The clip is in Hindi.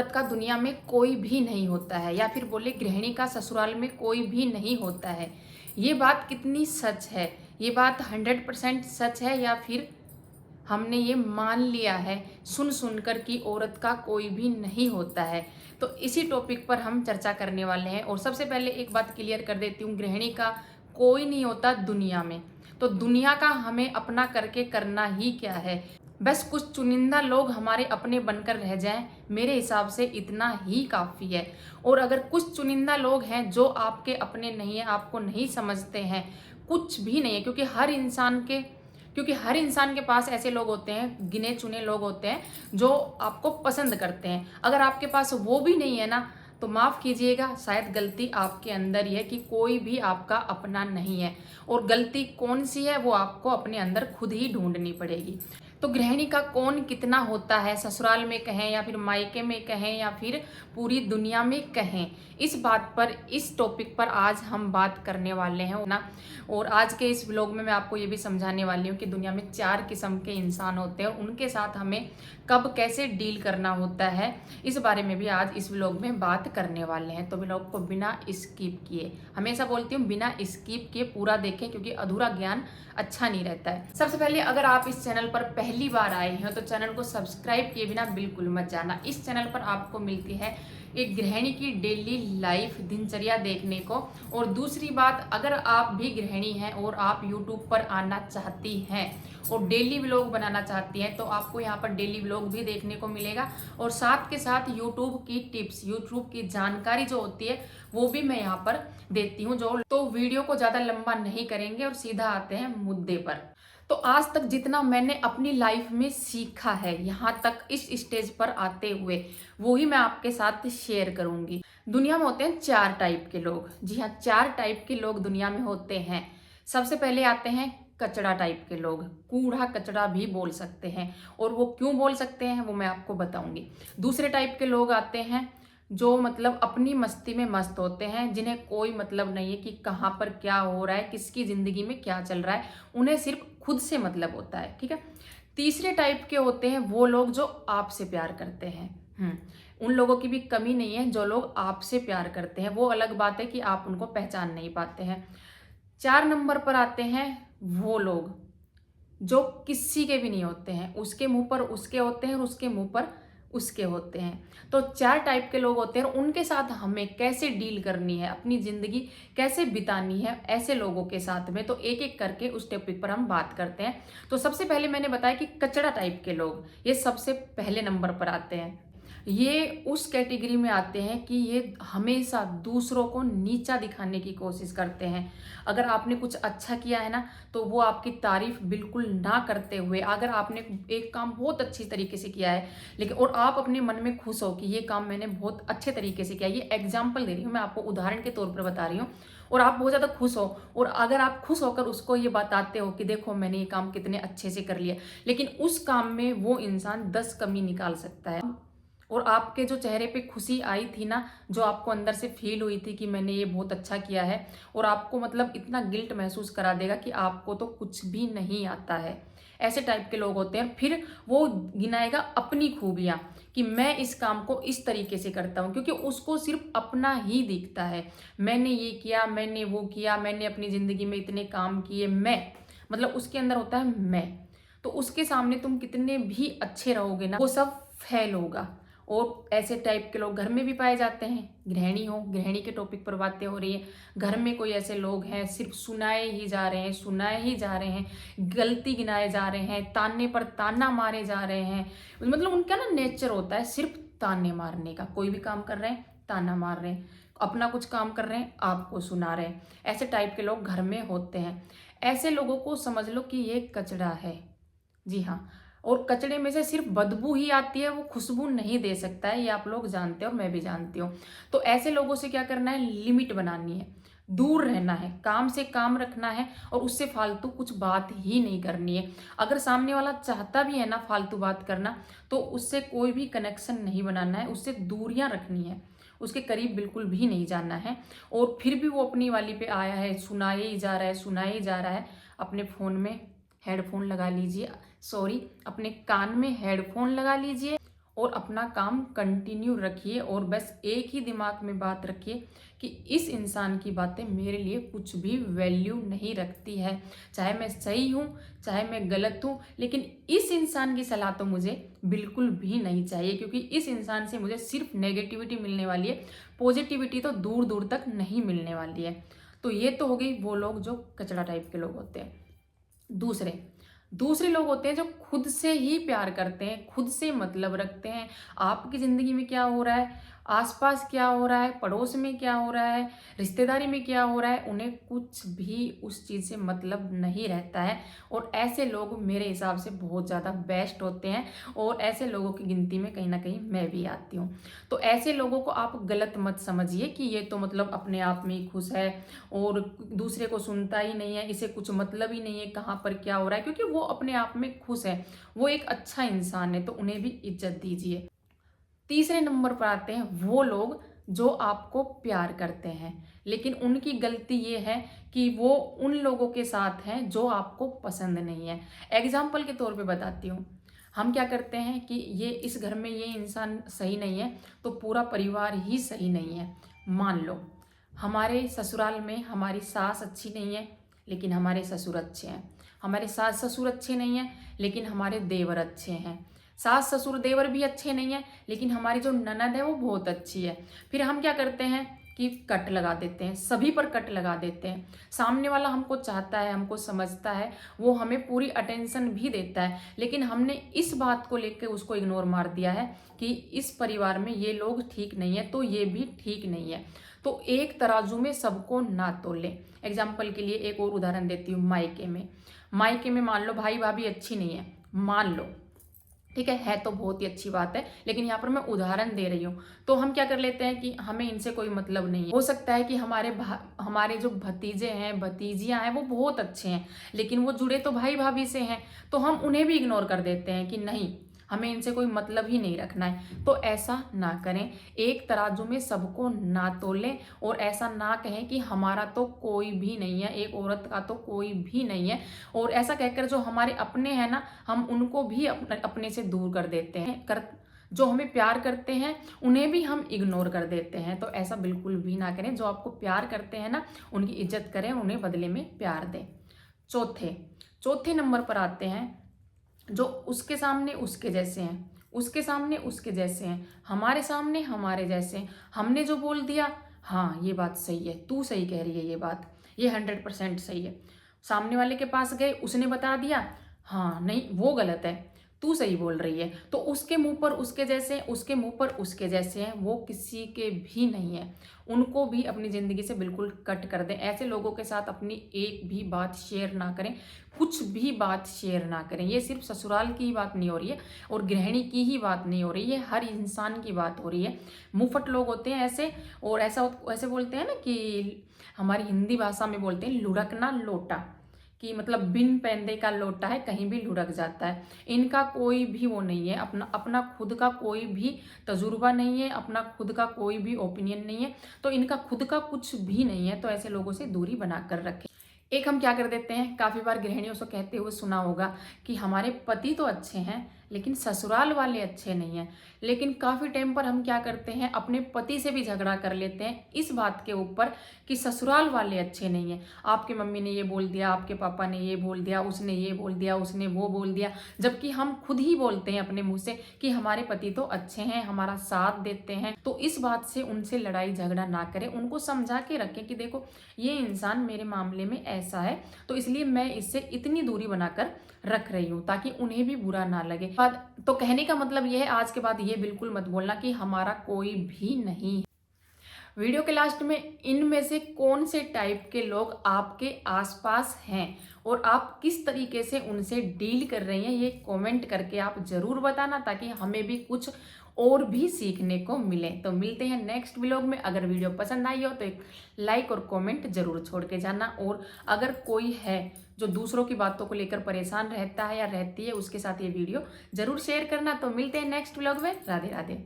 औरत का दुनिया में कोई भी नहीं होता है, या फिर बोले गृहिणी का ससुराल में कोई भी नहीं होता है। ये बात कितनी सच है? ये बात 100% सच है, या फिर हमने ये मान लिया है सुन सुनकर कि औरत का कोई भी नहीं होता है? तो इसी टॉपिक पर हम चर्चा करने वाले हैं। और सबसे पहले एक बात क्लियर कर देती हूँ, गृहिणी का कोई नहीं होता दुनिया में। तो दुनिया का हमें अपना करके करना ही क्या है? बस कुछ चुनिंदा लोग हमारे अपने बनकर रह जाएं, मेरे हिसाब से इतना ही काफ़ी है। और अगर कुछ चुनिंदा लोग हैं जो आपके अपने नहीं है, आपको नहीं समझते हैं, कुछ भी नहीं है, क्योंकि हर इंसान के पास ऐसे लोग होते हैं, गिने चुने लोग होते हैं जो आपको पसंद करते हैं। अगर आपके पास वो भी नहीं है ना, तो माफ़ कीजिएगा, शायद गलती आपके अंदर ही है कि कोई भी आपका अपना नहीं है। और गलती कौन सी है वो आपको अपने अंदर खुद ही ढूंढनी पड़ेगी। तो गृहिणी का कौन कितना होता है, ससुराल में कहें या फिर मायके में कहें या फिर पूरी दुनिया में कहें, इस बात पर, इस टॉपिक पर आज हम बात करने वाले हैं ना। और आज के इस व्लॉग में मैं आपको ये भी समझाने वाली हूँ कि दुनिया में 4 किस्म के इंसान होते हैं और उनके साथ हमें कब कैसे डील करना होता है, इस बारे में भी आज इस व्लॉग में बात करने वाले हैं। तो व्लॉग को बिना स्किप किए, हमेशा बोलती हूँ बिना स्किप किए पूरा देखें, क्योंकि अधूरा ज्ञान अच्छा नहीं रहता है। सबसे पहले अगर आप इस चैनल पर पहली बार आए हैं तो चैनल को सब्सक्राइब किए बिना बिल्कुल मत जाना। इस चैनल पर आपको मिलती है एक गृहिणी की डेली लाइफ, दिनचर्या देखने को। और दूसरी बात, अगर आप भी गृहिणी हैं और आप यूट्यूब पर आना चाहती हैं और डेली व्लॉग बनाना चाहती हैं, तो आपको यहाँ पर डेली व्लॉग भी देखने को मिलेगा। और साथ के साथ यूट्यूब की टिप्स, यूट्यूब की जानकारी जो होती है वो भी मैं यहाँ पर देती हूँ। तो वीडियो को ज़्यादा लंबा नहीं करेंगे और सीधा आते हैं मुद्दे पर। तो आज तक जितना मैंने अपनी लाइफ में सीखा है यहाँ तक इस स्टेज पर आते हुए, वो ही मैं आपके साथ शेयर करूंगी। दुनिया में होते हैं 4 टाइप के लोग। जी हाँ, 4 टाइप के लोग दुनिया में होते हैं। सबसे पहले आते हैं कचड़ा टाइप के लोग, कूड़ा कचड़ा भी बोल सकते हैं। और वो क्यों बोल सकते हैं वो मैं आपको बताऊंगी। दूसरे टाइप के लोग आते हैं जो मतलब अपनी मस्ती में मस्त होते हैं, जिन्हें कोई मतलब नहीं है कि कहाँ पर क्या हो रहा है, किसकी जिंदगी में क्या चल रहा है, उन्हें सिर्फ खुद से मतलब होता है। ठीक है। तीसरे टाइप के होते हैं वो लोग जो आपसे प्यार करते हैं। उन लोगों की भी कमी नहीं है जो लोग आपसे प्यार करते हैं। वो अलग बात है कि आप उनको पहचान नहीं पाते हैं। 4 नंबर पर आते हैं वो लोग जो किसी के भी नहीं होते हैं, उसके मुंह पर उसके होते हैं और उसके मुंह पर उसके होते हैं। तो 4 टाइप के लोग होते हैं और उनके साथ हमें कैसे डील करनी है, अपनी जिंदगी कैसे बितानी है ऐसे लोगों के साथ में, तो एक एक करके उस टॉपिक पर हम बात करते हैं। तो सबसे पहले मैंने बताया कि कचड़ा टाइप के लोग, ये सबसे पहले नंबर पर आते हैं। ये उस कैटेगरी में आते हैं कि ये हमेशा दूसरों को नीचा दिखाने की कोशिश करते हैं। अगर आपने कुछ अच्छा किया है ना, तो वो आपकी तारीफ बिल्कुल ना करते हुए, अगर आपने एक काम बहुत अच्छी तरीके से किया है लेकिन और आप अपने मन में खुश हो कि ये काम मैंने बहुत अच्छे तरीके से किया, ये एग्जाम्पल दे रही हूँ मैं आपको, उदाहरण के तौर पर बता रही हूँ, और आप बहुत ज़्यादा खुश हो, और अगर आप खुश होकर उसको ये बताते हो कि देखो मैंने ये काम कितने अच्छे से कर लिया, लेकिन उस काम में वो इंसान 10 कमी निकाल सकता है। और आपके जो चेहरे पे खुशी आई थी ना, जो आपको अंदर से फील हुई थी कि मैंने ये बहुत अच्छा किया है, और आपको मतलब इतना गिल्ट महसूस करा देगा कि आपको तो कुछ भी नहीं आता है। ऐसे टाइप के लोग होते हैं। फिर वो गिनाएगा अपनी खूबियां कि मैं इस काम को इस तरीके से करता हूँ, क्योंकि उसको सिर्फ अपना ही दिखता है। मैंने ये किया, मैंने वो किया, मैंने अपनी जिंदगी में इतने काम किए, मैं मतलब उसके अंदर होता है मैं। तो उसके सामने तुम कितने भी अच्छे रहोगे ना, वो सब फेल होगा। और ऐसे टाइप के लोग घर में भी पाए जाते हैं। गृहिणी के टॉपिक पर बातें हो रही है। घर में कोई ऐसे लोग हैं, सिर्फ सुनाए ही जा रहे हैं, सुनाए ही जा रहे हैं, गलती गिनाए जा रहे हैं, ताने पर ताना मारे जा रहे हैं। मतलब उनका ना नेचर होता है सिर्फ ताने मारने का। कोई भी काम कर रहे हैं ताना मार रहे हैं, अपना कुछ काम कर रहे हैं आपको सुना रहे हैं। ऐसे टाइप के लोग घर में होते हैं। ऐसे लोगों को समझ लो कि ये कचड़ा है। जी हाँ। और कचड़े में से सिर्फ बदबू ही आती है, वो खुशबू नहीं दे सकता है, ये आप लोग जानते हो और मैं भी जानती हूँ। तो ऐसे लोगों से क्या करना है, लिमिट बनानी है, दूर रहना है, काम से काम रखना है, और उससे फालतू कुछ बात ही नहीं करनी है। अगर सामने वाला चाहता भी है ना फालतू बात करना, तो उससे कोई भी कनेक्शन नहीं बनाना है, उससे दूरियां रखनी है, उसके करीब बिल्कुल भी नहीं जाना है। और फिर भी वो अपनी वाली पे आया है, सुनाए ही जा रहा है, सुनाए ही जा रहा है। अपने फ़ोन में हेडफोन लगा लीजिए, सॉरी अपने कान में हेडफोन लगा लीजिए और अपना काम कंटिन्यू रखिए और बस एक ही दिमाग में बात रखिए कि इस इंसान की बातें मेरे लिए कुछ भी वैल्यू नहीं रखती है। चाहे मैं सही हूँ, चाहे मैं गलत हूँ, लेकिन इस इंसान की सलाह तो मुझे बिल्कुल भी नहीं चाहिए, क्योंकि इस इंसान से मुझे सिर्फ नेगेटिविटी मिलने वाली है, पॉजिटिविटी तो दूर दूर तक नहीं मिलने वाली है। तो ये तो हो गई वो लोग जो कचड़ा टाइप के लोग होते हैं। दूसरे लोग होते हैं जो खुद से ही प्यार करते हैं, खुद से मतलब रखते हैं। आपकी ज़िंदगी में क्या हो रहा है, आसपास क्या हो रहा है, पड़ोस में क्या हो रहा है, रिश्तेदारी में क्या हो रहा है, उन्हें कुछ भी उस चीज़ से मतलब नहीं रहता है। और ऐसे लोग मेरे हिसाब से बहुत ज़्यादा बेस्ट होते हैं, और ऐसे लोगों की गिनती में कहीं ना कहीं मैं भी आती हूँ। तो ऐसे लोगों को आप गलत मत समझिए कि ये तो मतलब अपने आप में ही खुश है और दूसरे को सुनता ही नहीं है, इसे कुछ मतलब ही नहीं है कहाँ पर क्या हो रहा है, क्योंकि वो अपने आप में खुश है, वो एक अच्छा इंसान है, तो उन्हें भी इज्जत दीजिए। तीसरे नंबर पर आते हैं वो लोग जो आपको प्यार करते हैं, लेकिन उनकी गलती ये है कि वो उन लोगों के साथ हैं जो आपको पसंद नहीं है। एग्जाम्पल के तौर पे बताती हूँ, हम क्या करते हैं कि ये इस घर में ये इंसान सही नहीं है तो पूरा परिवार ही सही नहीं है। मान लो हमारे ससुराल में हमारी सास अच्छी नहीं है लेकिन हमारे ससुर अच्छे हैं, हमारे सास ससुर अच्छे नहीं हैं लेकिन हमारे देवर अच्छे हैं, सास ससुर देवर भी अच्छे नहीं हैं लेकिन हमारी जो ननद है वो बहुत अच्छी है। फिर हम क्या करते हैं कि कट लगा देते हैं, सभी पर कट लगा देते हैं। सामने वाला हमको चाहता है, हमको समझता है, वो हमें पूरी अटेंशन भी देता है, लेकिन हमने इस बात को लेकर उसको इग्नोर मार दिया है कि इस परिवार में ये लोग ठीक नहीं है तो ये भी ठीक नहीं है। तो एक तराजू में सबको ना तोले। एग्जाम्पल के लिए एक और उदाहरण देती हूँ, मायके में मान लो भाई भाभी अच्छी नहीं है, मान लो, ठीक है तो बहुत ही अच्छी बात है, लेकिन यहाँ पर मैं उदाहरण दे रही हूँ। तो हम क्या कर लेते हैं कि हमें इनसे कोई मतलब नहीं है। हो सकता है कि हमारे जो भतीजे हैं भतीजियां हैं वो बहुत अच्छे हैं, लेकिन वो जुड़े तो भाई भाभी से हैं, तो हम उन्हें भी इग्नोर कर देते हैं कि नहीं, हमें इनसे कोई मतलब ही नहीं रखना है। तो ऐसा ना करें, एक तराजू में सबको ना तोलें और ऐसा ना कहें कि हमारा तो कोई भी नहीं है, एक औरत का तो कोई भी नहीं है, और ऐसा कहकर जो हमारे अपने हैं ना, हम उनको भी अपने से दूर कर देते हैं, जो हमें प्यार करते हैं उन्हें भी हम इग्नोर कर देते हैं। तो ऐसा बिल्कुल भी ना करें। जो आपको प्यार करते हैं ना, उनकी इज्जत करें, उन्हें बदले में प्यार दें। चौथे नंबर पर आते हैं जो उसके सामने उसके जैसे हैं, उसके सामने उसके जैसे हैं, हमारे सामने हमारे जैसे हैं। हमने जो बोल दिया, हाँ ये बात सही है, तू सही कह रही है, ये बात ये 100% सही है। सामने वाले के पास गए, उसने बता दिया, हाँ नहीं वो गलत है, तू सही बोल रही है, तो उसके मुंह पर उसके जैसे, उसके मुंह पर उसके जैसे हैं, वो किसी के भी नहीं है। उनको भी अपनी ज़िंदगी से बिल्कुल कट कर दें। ऐसे लोगों के साथ अपनी एक भी बात शेयर ना करें, कुछ भी बात शेयर ना करें। ये सिर्फ ससुराल की ही बात नहीं हो रही है और गृहिणी की ही बात नहीं हो रही है, हर इंसान की बात हो रही है। मुंहफट लोग होते हैं ऐसे, और ऐसे बोलते हैं ना कि हमारी हिंदी भाषा में बोलते हैं लुढ़कना लोटा, कि मतलब बिन पैंदे का लोटा है, कहीं भी लुढ़क जाता है। इनका कोई भी वो नहीं है, अपना खुद का कोई भी तजुर्बा नहीं है, अपना खुद का कोई भी ओपिनियन नहीं है, तो इनका खुद का कुछ भी नहीं है। तो ऐसे लोगों से दूरी बना कर रखें। एक हम क्या कर देते हैं, काफ़ी बार गृहिणियों से कहते हुए सुना होगा कि हमारे पति तो अच्छे हैं लेकिन ससुराल वाले अच्छे नहीं हैं। लेकिन काफ़ी टाइम पर हम क्या करते हैं, अपने पति से भी झगड़ा कर लेते हैं इस बात के ऊपर कि ससुराल वाले अच्छे नहीं हैं। आपके मम्मी ने ये बोल दिया, आपके पापा ने ये बोल दिया, उसने ये बोल दिया, उसने वो बोल दिया, जबकि हम खुद ही बोलते हैं अपने मुंह से कि हमारे पति तो अच्छे हैं, हमारा साथ देते हैं। तो इस बात से उनसे लड़ाई झगड़ा ना करें, उनको समझा के रखें कि देखो ये इंसान मेरे मामले में ऐसा है, तो इसलिए मैं इससे इतनी दूरी बनाकर रख रही हूँ ताकि उन्हें भी बुरा ना लगे। तो कहने का मतलब यह है, आज के बाद ये बिल्कुल मत बोलना कि हमारा कोई भी नहीं है। वीडियो के लास्ट में इनमें से कौन से टाइप के लोग आपके आसपास हैं और आप किस तरीके से उनसे डील कर रही हैं, ये कमेंट करके आप जरूर बताना, ताकि हमें भी कुछ और भी सीखने को मिले। तो मिलते हैं नेक्स्ट व्लॉग में। अगर वीडियो पसंद आई हो तो एक लाइक और कमेंट जरूर छोड़ के जाना, और अगर कोई है जो दूसरों की बातों को लेकर परेशान रहता है या रहती है, उसके साथ ये वीडियो जरूर शेयर करना। तो मिलते हैं नेक्स्ट व्लॉग में। राधे राधे।